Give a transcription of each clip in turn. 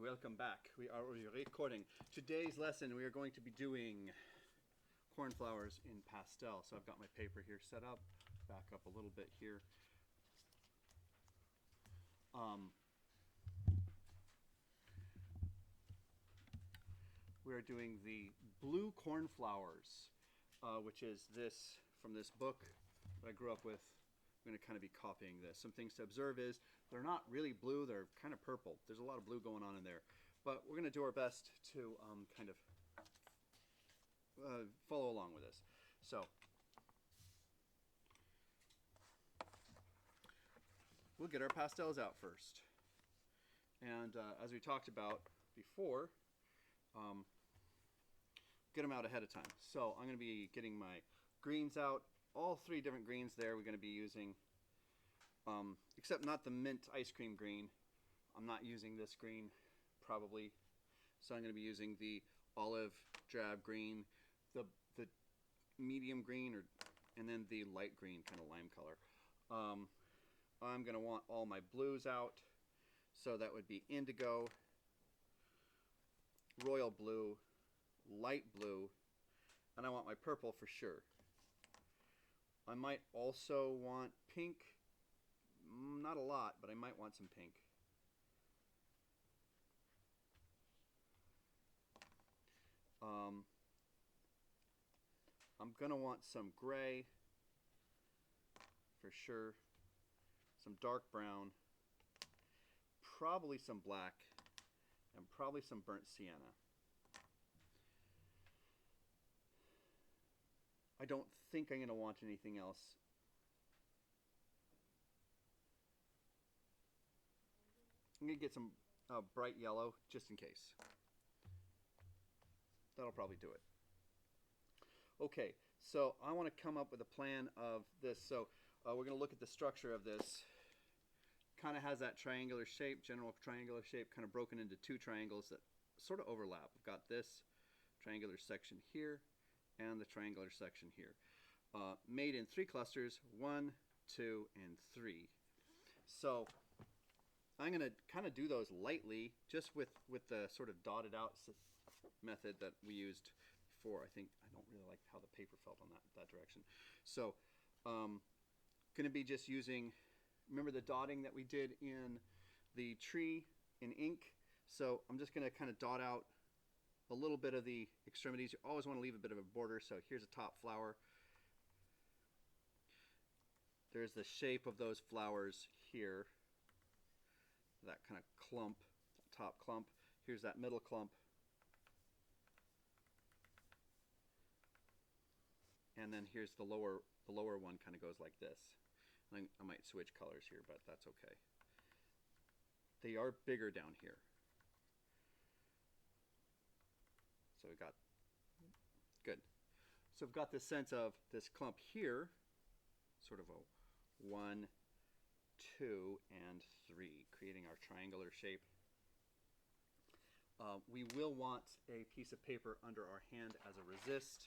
Welcome back. We are recording. Today's lesson we are going to be doing cornflowers in pastel. So I've got my paper here set up. Back up a little bit here. We are doing the blue cornflowers, which is this from this book that I grew up with. I'm going to kind of be copying this. Some things to observe is they're not really blue, they're kind of purple. There's a lot of blue going on in there. But we're going to do our best to kind of follow along with this. So we'll get our pastels out first. And as we talked about before, get them out ahead of time. So I'm going to be getting my greens out. All three different greens there we're going to be using, except not the mint ice cream green. I'm not using this green probably, so I'm going to be using the olive drab green, the medium green, and then the light green kind of lime color. I'm going to want all my blues out, so that would be indigo, royal blue, light blue, and I want my purple for sure. I might also want pink, not a lot, but I might want some pink. I'm going to want some gray for sure, some dark brown, probably some black, and probably some burnt sienna. I don't think I'm going to want anything else. I'm going to get some bright yellow just in case. That'll probably do it. Okay, so I want to come up with a plan of this. So we're going to look at the structure of this. Kind of has that triangular shape, general triangular shape, kind of broken into two triangles that sort of overlap. We've got this triangular section here and the triangular section here, made in three clusters, 1, 2, and 3. So I'm going to kind of do those lightly, just with the sort of dotted out method that we used before. I don't really like how the paper felt on that direction. So going to be just using, remember the dotting that we did in the tree in ink? So I'm just going to kind of dot out a little bit of the extremities. You always want to leave a bit of a border. So here's a top flower. There's the shape of those flowers here. That kind of clump, top clump. Here's that middle clump. And then here's the lower one, kind of goes like this. I might switch colors here, but that's okay. They are bigger down here. So we've got, good. So we've got this sense of this clump here, sort of a 1, 2, and 3, creating our triangular shape. We will want a piece of paper under our hand as a resist,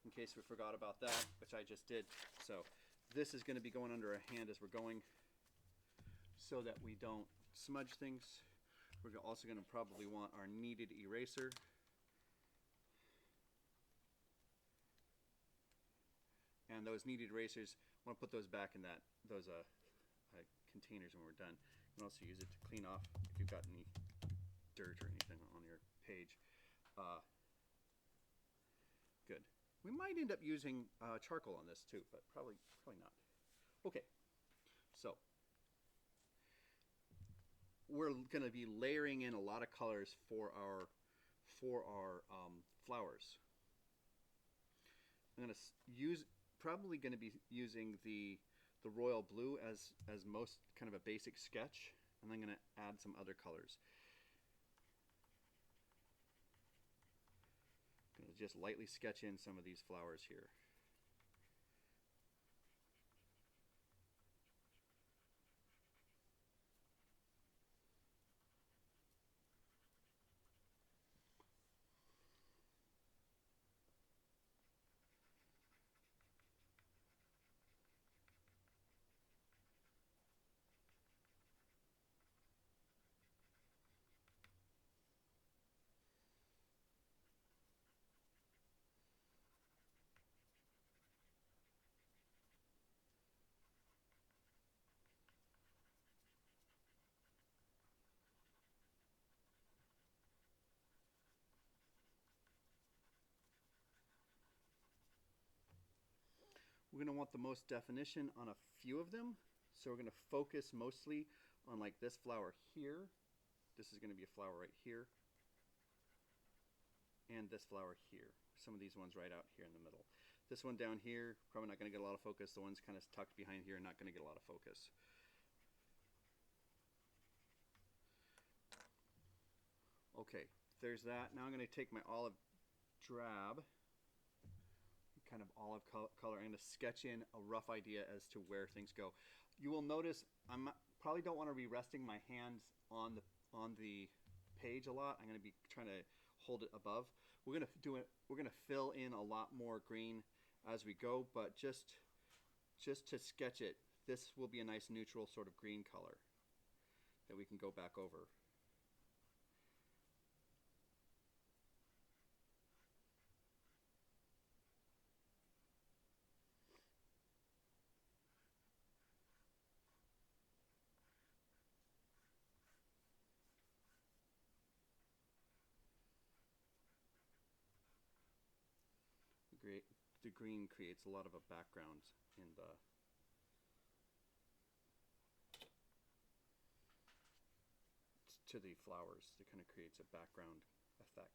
in case we forgot about that, which I just did. So this is going to be going under our hand as we're going, so that we don't smudge things. We're also going to probably want our kneaded eraser. And those kneaded erasers, I want to put those back in those containers when we're done. You can also use it to clean off if you've got any dirt or anything on your page. Good. We might end up using charcoal on this too, but probably not. Okay, so we're going to be layering in a lot of colors for our flowers. I'm going to probably going to be using the royal blue as most kind of a basic sketch, and I'm going to add some other colors. I'm going to just lightly sketch in some of these flowers here. going to want the most definition on a few of them. So we're going to focus mostly on like this flower here. This is going to be a flower right here. And this flower here. Some of these ones right out here in the middle. This one down here, probably not going to get a lot of focus. The one's kind of tucked behind here, not going to get a lot of focus. Okay, there's that. Now I'm going to take my olive drab, kind of olive color. I'm going to sketch in a rough idea as to where things go. You will notice I probably don't want to be resting my hands on the page a lot. I'm going to be trying to hold it above. We're going to fill in a lot more green as we go, but just to sketch it, this will be a nice neutral sort of green color that we can go back over. The green creates a lot of a background in the to the flowers. It kind of creates a background effect.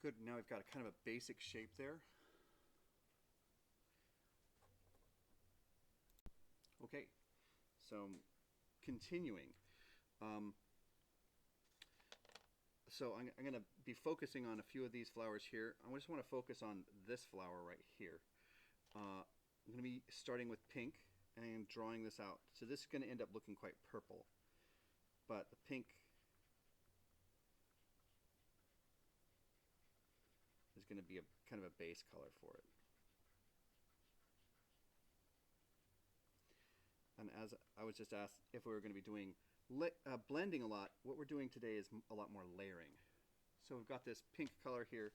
Good, now we've got a kind of a basic shape there. Okay, so continuing. So I'm going to be focusing on a few of these flowers here. I just want to focus on this flower right here. I'm going to be starting with pink and drawing this out. So this is going to end up looking quite purple, but the pink is going to be a kind of a base color for it. And as I was just asked if we were going to be doing blending a lot, what we're doing today is a lot more layering. So we've got this pink color here.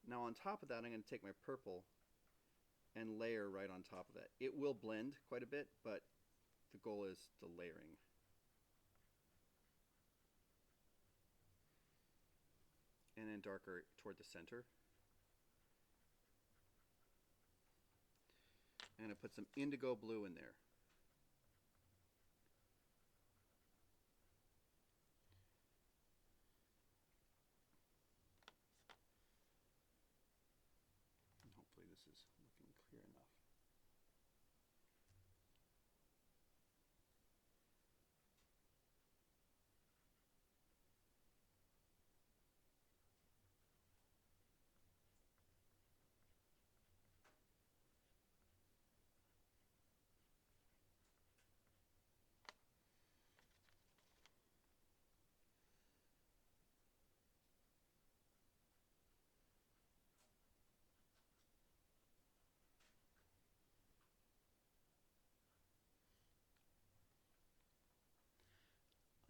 Now on top of that, I'm going to take my purple and layer right on top of that. It will blend quite a bit, but the goal is the layering. And then darker toward the center. And I put some indigo blue in there. This is looking clear enough.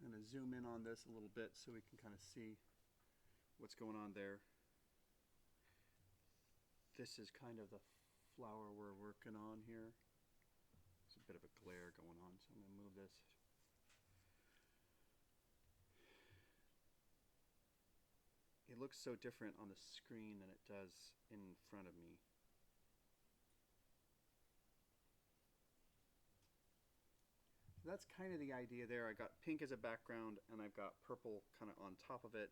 I'm going to zoom in on this a little bit so we can kind of see what's going on there. This is kind of the flower we're working on here. There's a bit of a glare going on, so I'm going to move this. It looks so different on the screen than it does in front of me. That's kind of the idea there. I got pink as a background and I've got purple kind of on top of it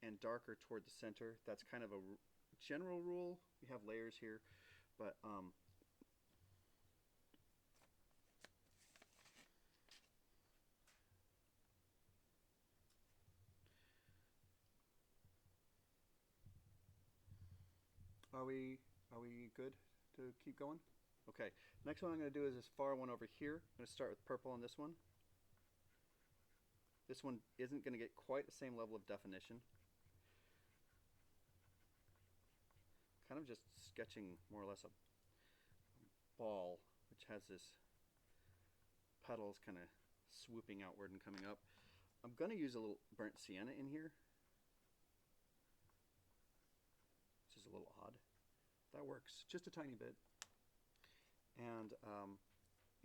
and darker toward the center. That's kind of a general rule. We have layers here, but are we good to keep going? Okay, next one I'm going to do is this far one over here. I'm going to start with purple on this one. This one isn't going to get quite the same level of definition. Kind of just sketching more or less a ball, which has this petals kind of swooping outward and coming up. I'm going to use a little burnt sienna in here, which is a little odd. That works, just a tiny bit. And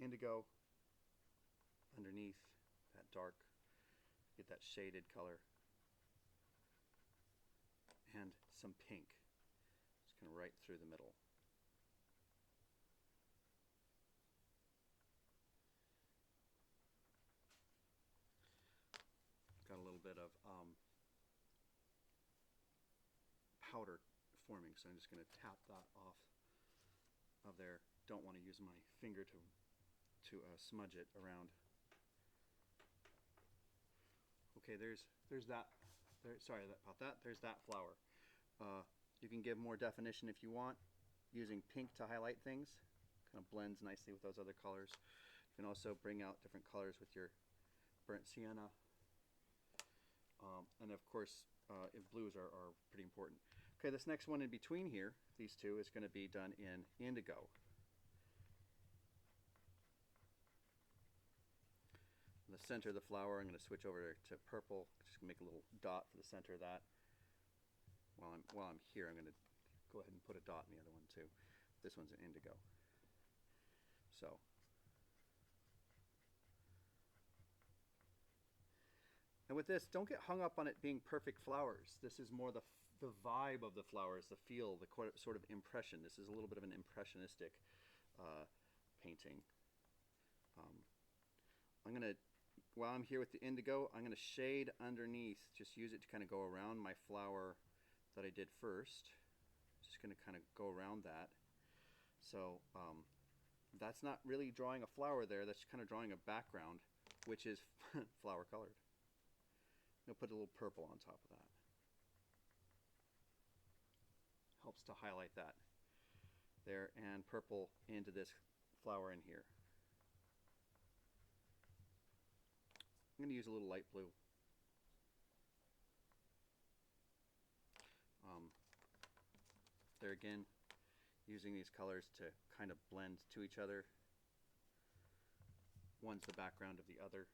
indigo underneath that dark, get that shaded color, and some pink, just kind of right through the middle. Got a little bit of powder forming, so I'm just going to tap that off of there. Don't want to use my finger to smudge it around. Okay, there's that. Sorry about that. There's that flower. You can give more definition if you want, using pink to highlight things. Kind of blends nicely with those other colors. You can also bring out different colors with your burnt sienna. And of course, blues are pretty important. Okay, this next one in between here, these two, is going to be done in indigo. In the center of the flower, I'm going to switch over to purple. Just make a little dot for the center of that. While I'm here, I'm going to go ahead and put a dot in the other one too. This one's an indigo. So. And with this, don't get hung up on it being perfect flowers. This is more the vibe of the flowers, the feel, the sort of impression. This is a little bit of an impressionistic painting. I'm going to, while I'm here with the indigo, I'm going to shade underneath. Just use it to kind of go around my flower that I did first. Just going to kind of go around that. So that's not really drawing a flower there. That's kind of drawing a background, which is flower colored. I'll put a little purple on top of that. Helps to highlight that there, and purple into this flower in here. I'm going to use a little light blue. There again, using these colors to kind of blend to each other. One's the background of the other.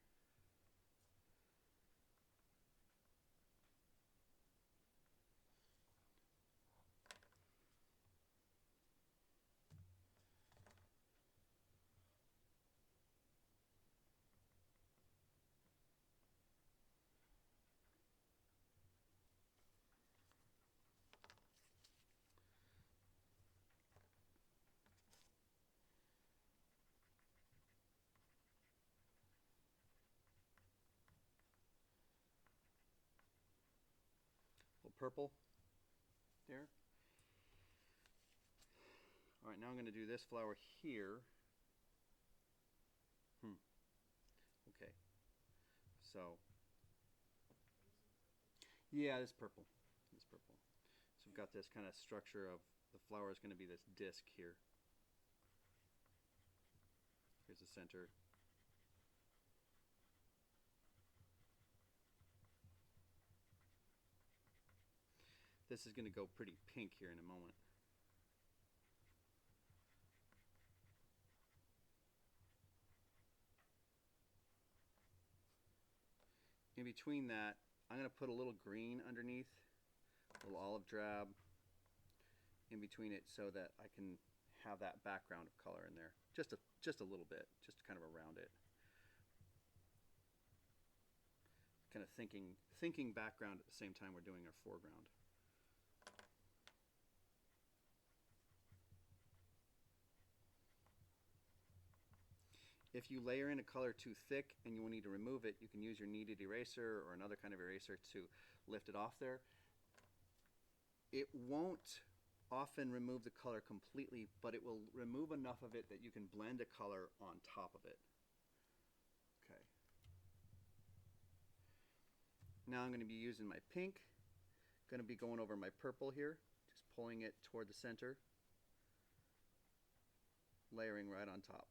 Purple there. All right, now I'm going to do this flower here. Okay. So, yeah, it's purple. It's purple. So we've got this kind of structure of the flower is going to be this disc here. Here's the center. This is going to go pretty pink here in a moment. In between that, I'm going to put a little green underneath, a little olive drab in between it so that I can have that background of color in there. Just a little bit, just kind of around it. Kind of thinking background at the same time we're doing our foreground. If you layer in a color too thick and you will need to remove it, you can use your kneaded eraser or another kind of eraser to lift it off there. It won't often remove the color completely, but it will remove enough of it that you can blend a color on top of it. Okay. Now I'm going to be using my pink. Going to be going over my purple here, just pulling it toward the center, layering right on top.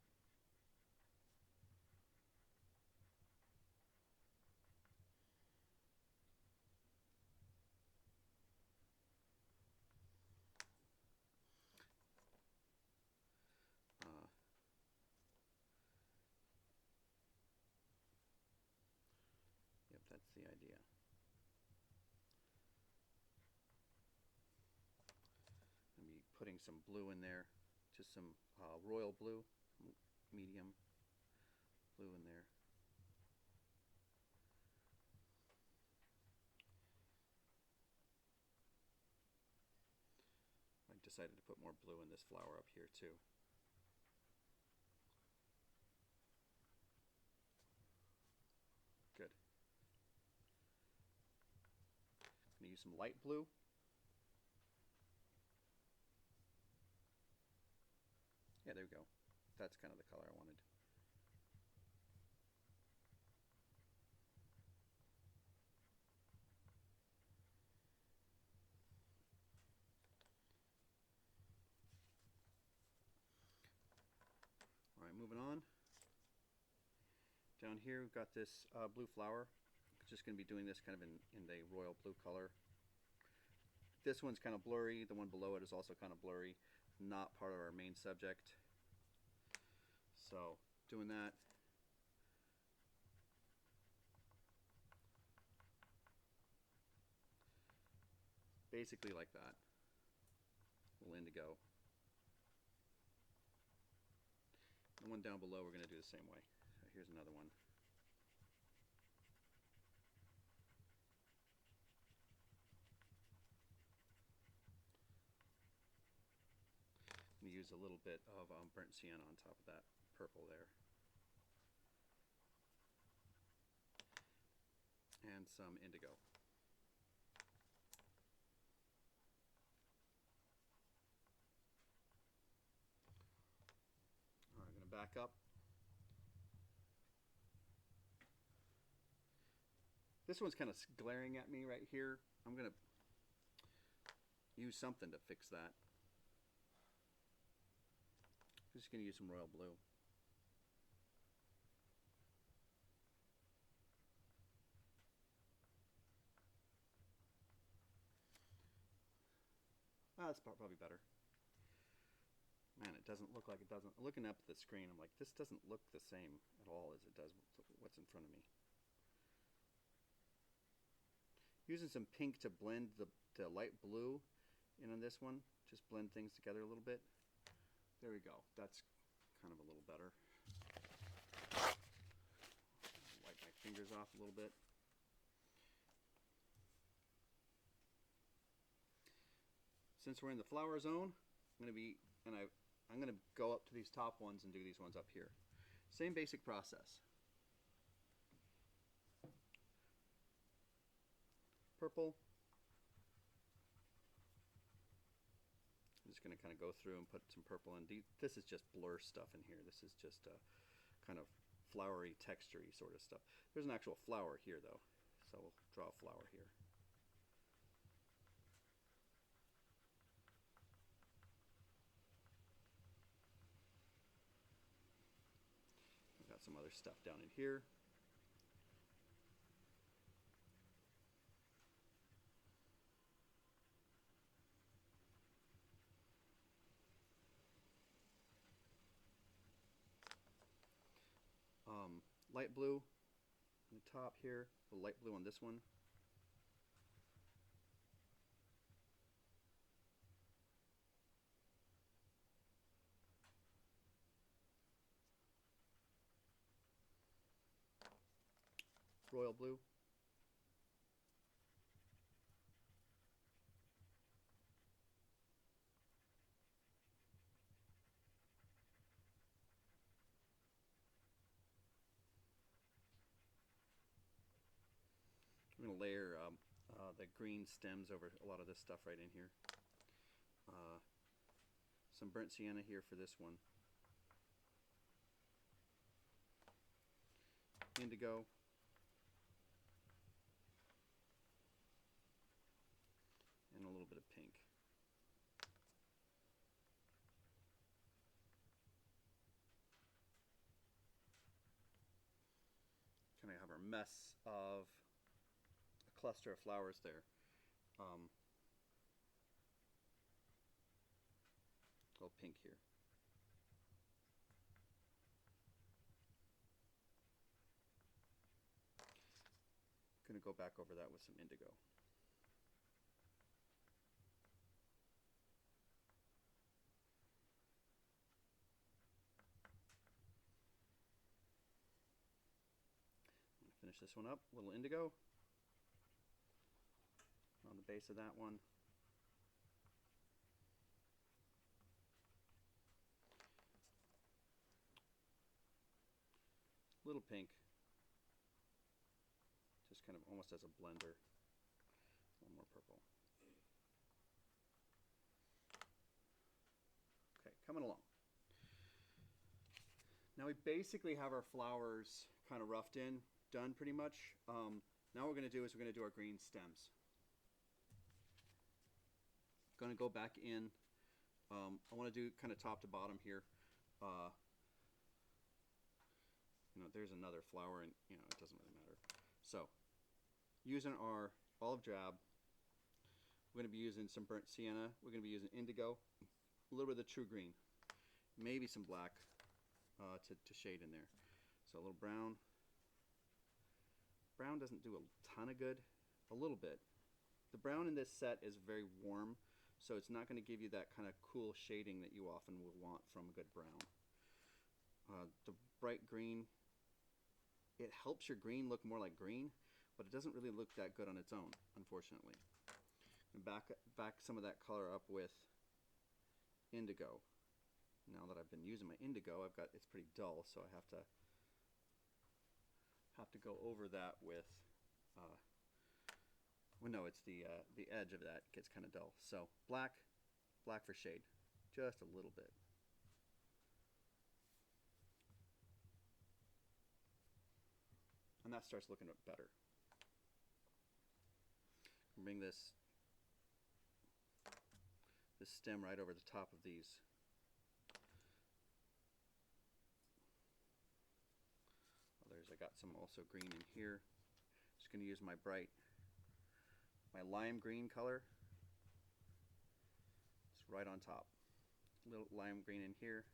Yep, that's the idea. I'm going to be putting some blue in there, just some royal blue, medium blue in there. decided to put more blue in this flower up here too. Good. I'm going to use some light blue. Yeah, there we go. That's kind of the color I wanted. All right, moving on. Down here we've got this blue flower. I'm just going to be doing this kind of in the royal blue color. This one's kind of blurry. The one below it is also kind of blurry. Not part of our main subject. So doing that. Basically like that. A little indigo. The one down below we're going to do the same way. So here's another one. I'm going to use a little bit of burnt sienna on top of that purple there. And some indigo. All right, I'm going to back up. This one's kind of glaring at me right here. I'm going to use something to fix that. I'm just going to use some royal blue. That's probably better. Man, it doesn't look like it doesn't. Looking up at the screen, I'm like, this doesn't look the same at all as it does what's in front of me. Using some pink to blend the light blue in on this one. Just blend things together a little bit. There we go. That's kind of a little better. Wipe my fingers off a little bit. Since we're in the flower zone, I'm going to go up to these top ones and do these ones up here. Same basic process. Purple. I'm just going to kind of go through and put some purple in. This is just blur stuff in here. This is just a kind of flowery, textury sort of stuff. There's an actual flower here though, so we'll draw a flower here. I've got some other stuff down in here. Light blue on the top here, the light blue on this one. Royal blue. I'm going to layer the green stems over a lot of this stuff right in here. Some burnt sienna here for this one. Indigo. And a little bit of pink. Kind of have our mess of a cluster of flowers there. A little pink here. Going to go back over that with some indigo. Finish this one up, a little indigo on the base of that one. little pink, just kind of almost as a blender. A little more purple. Okay, coming along. Now we basically have our flowers kind of roughed in, done pretty much. Now what we're going to do is we're going to do our green stems. Going to go back in. I want to do kind of top to bottom here. There's another flower, and it doesn't really matter. So, using our olive drab, we're going to be using some burnt sienna. We're going to be using indigo, a little bit of the true green, maybe some black to shade in there. So a little brown. Brown doesn't do a ton of good. A little bit. The brown in this set is very warm, so it's not going to give you that kind of cool shading that you often will want from a good brown. The bright green, it helps your green look more like green, but it doesn't really look that good on its own, unfortunately. And back some of that color up with indigo. Now that I've been using my indigo, it's pretty dull, so I have to go over that with no, it's the edge of that gets kind of dull. So black for shade, just a little bit. And that starts looking better. Bring this stem right over the top of these. I got some also green in here. Just going to use my lime green color. It's right on top. Little lime green in here.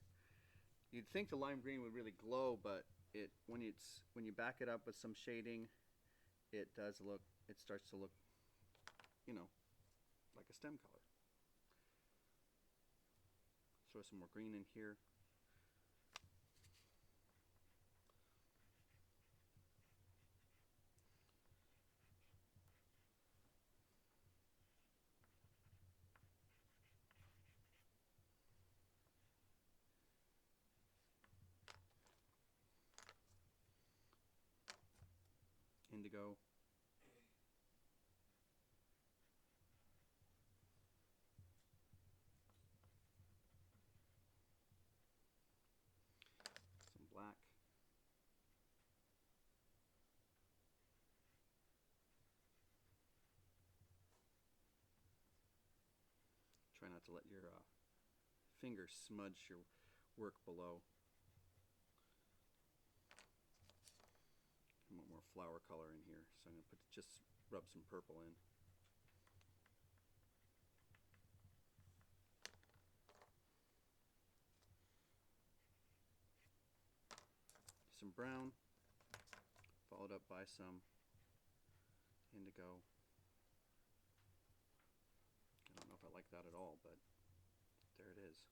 You'd think the lime green would really glow, but when you back it up with some shading, it starts to look, like a stem color. Throw some more green in here. Indigo. Some black. Try not to let your finger smudge your work below. I want more flower color in here, so I'm going to just rub some purple in. Some brown, followed up by some indigo. I don't know if I like that at all, but there it is.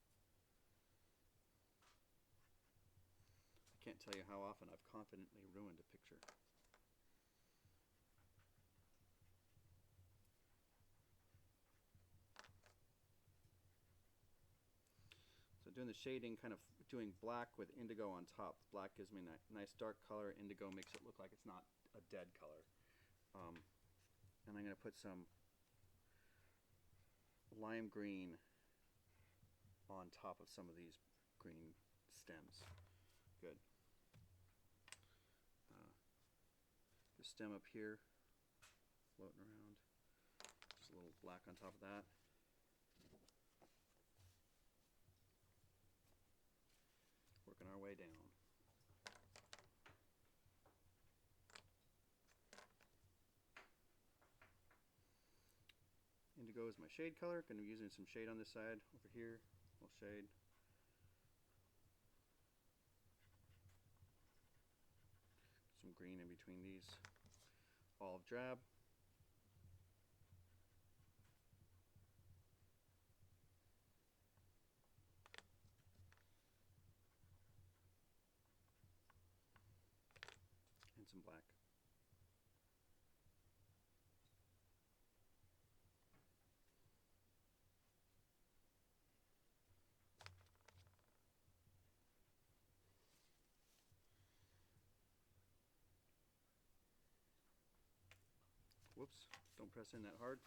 I can't tell you how often I've confidently ruined a picture. So doing the shading, kind of doing black with indigo on top. Black gives me a nice dark color. Indigo makes it look like it's not a dead color. And I'm going to put some lime green on top of some of these green stems. Good. The stem up here, floating around. Just a little black on top of that. Working our way down. Indigo is my shade color. Going to be using some shade on this side over here. A little shade. Some green in between these. Olive drab. And some black. Whoops, don't press in that hard.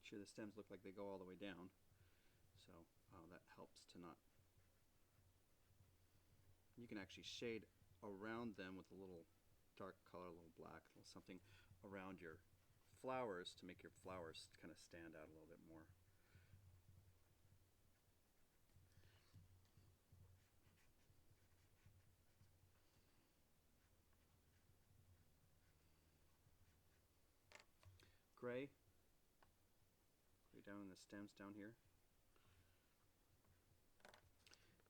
Sure, the stems look like they go all the way down, so that helps to not. You can actually shade around them with a little dark color, a little black, a little something around your flowers to make your flowers kind of stand out a little bit more. Gray down in the stems down here.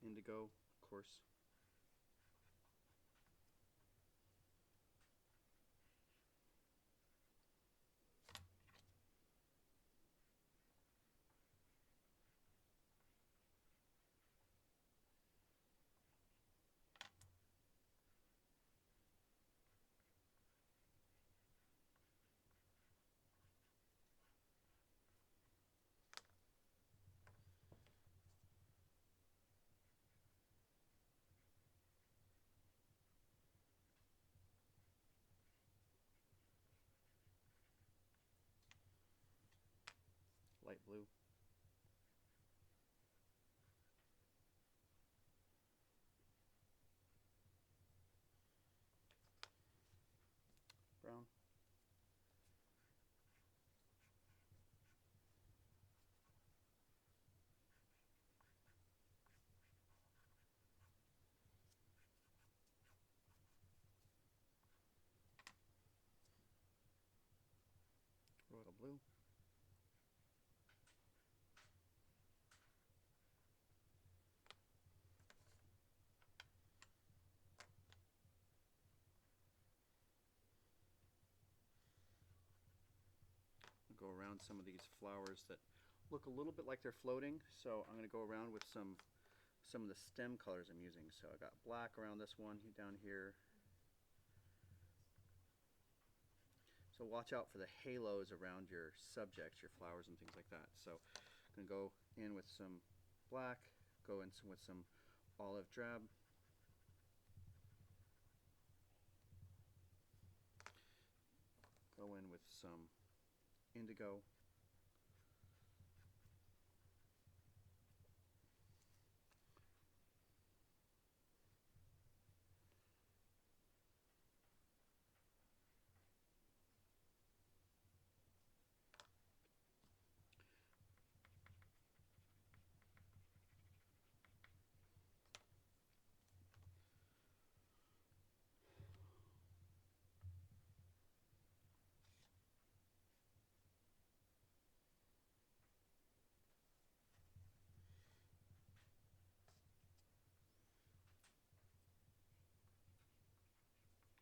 Indigo, of course. Light blue. Brown. Royal blue. Go around some of these flowers that look a little bit like they're floating, so I'm going to go around with some of the stem colors I'm using. So I got black around this one down here. So watch out for the halos around your subjects, your flowers and things like that. So I'm going to go in with some black, go in with some olive drab. Go in with some indigo.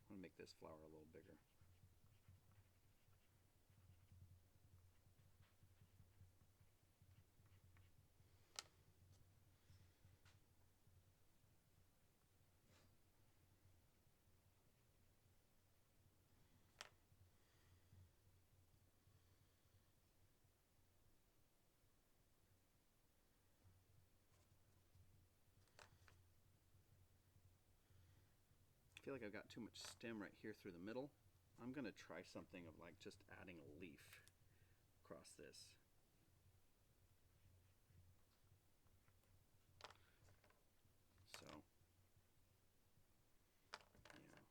I'm going to make this flower a little bigger. I feel like I've got too much stem right here through the middle. I'm going to try something of like just adding a leaf across this. So, yeah.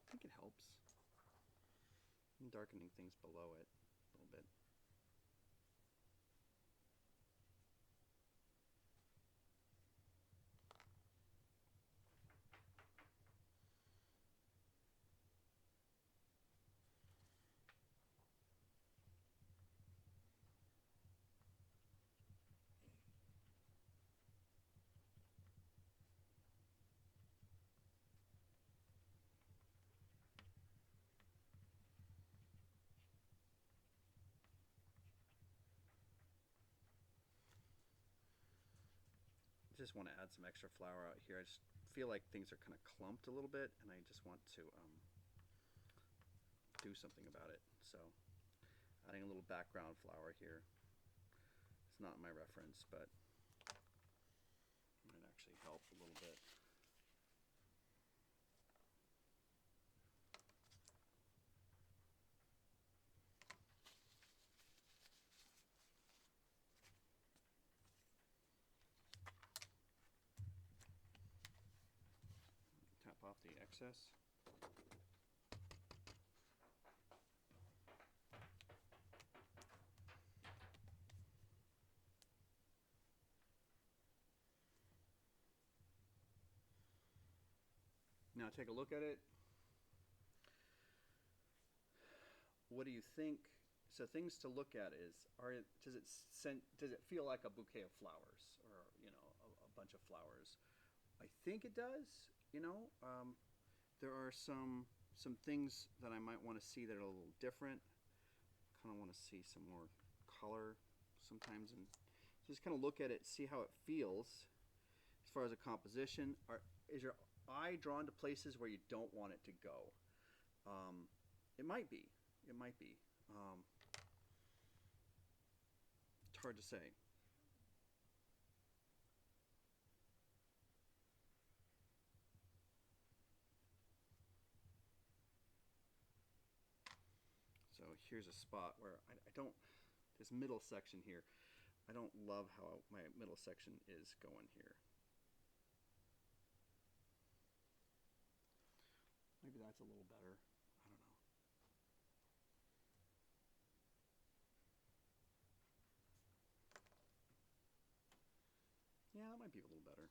I think it helps. I'm darkening things below it a little bit. just want to add some extra flower out here. I just feel like things are kind of clumped a little bit, and I just want to do something about it. So adding a little background flower here. It's not my reference, but it might actually help a little bit. Tap off the excess. Now take a look at it. What do you think? So things to look at is, does it feel like a bouquet of flowers, or a bunch of flowers? I think it does. There are some things that I might want to see that are a little different. Kind of want to see some more color sometimes, and just kind of look at it, see how it feels as far as a composition. Is your eye drawn to places where you don't want it to go? It might be. It might be. It's hard to say. So here's a spot where I don't, this middle section here, I don't love how my middle section is going here. Maybe that's a little better. I don't know. Yeah, that might be a little better.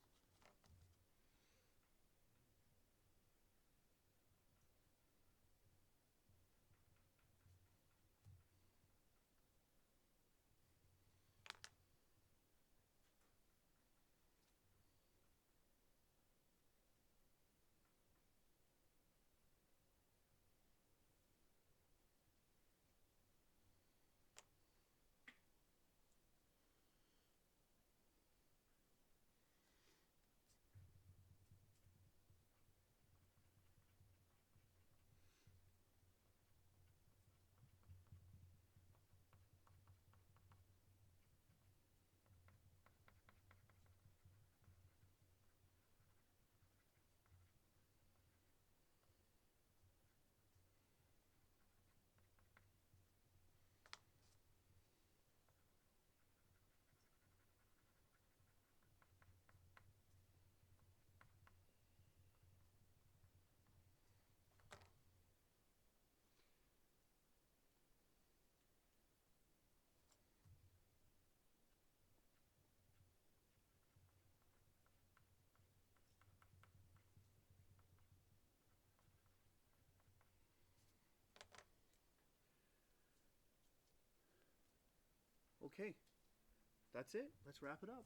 Okay, that's it. Let's wrap it up.